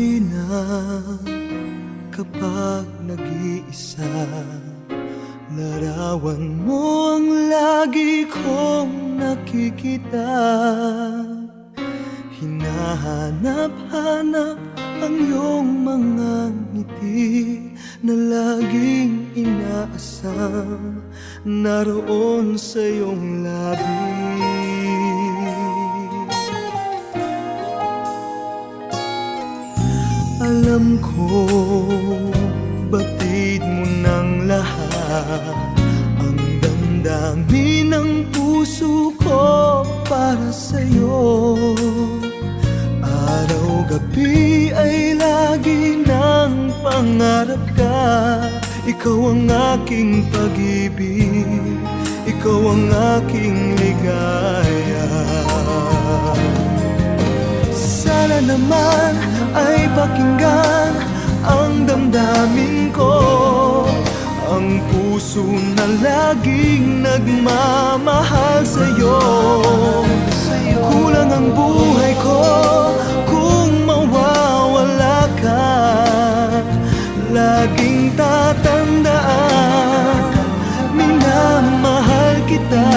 Mahina kapag nag-iisa, larawan mo ang lagi kong nakikita. Hinahanap-hanap ang iyong mga ngiti na laging inaasam naroon sa iyong labi. Alam ko, batid mo ng lahat ang damdamin ng puso ko para sa'yo. Araw-gabi ay lagi ng pangarap ka. Ikaw ang aking pag-ibig, ikaw ang aking ligaya. Sana naman ay pakinggan ang damdamin ko, ang puso na laging nagmamahal sa'yo. Kulang ang buhay ko kung mawawala ka. Laging tatandaan, minamahal kita.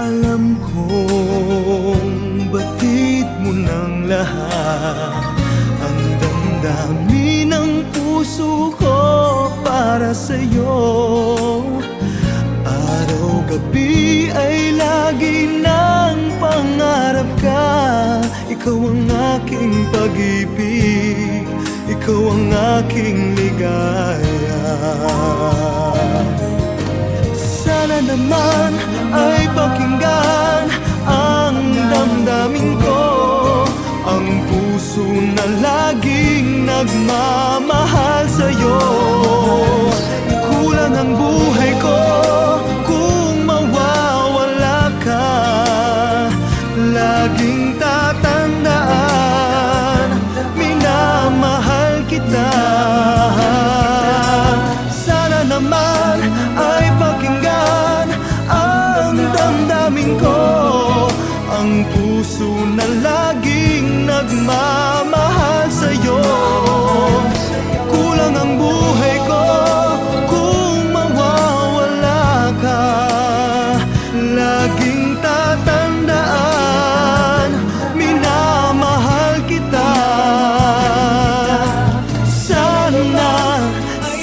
Alam kong batid mo ng lahat ang damdamin ng puso ko para sa'yo. Araw-gabi ay lagi ng pangarap ka. Ikaw ang aking pag-ibig, ikaw ang aking ligaya. Sana naman ay pakinggan ang damdamin ko, ang puso na laging nagmamahal sa'yo. Kulang ang buhay ko kung mawawala ka. Laging tatandaan, minamahal kita. Sana naman ay pakinggan ang damdamin ko, ang puso na laging nagmamahal sa'yo. Kulang ang buhay ko kung mawawala ka. Laging tatandaan, minamahal kita.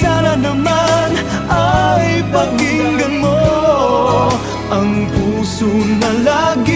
Sana naman ay pakinggan mo ang puso na lagi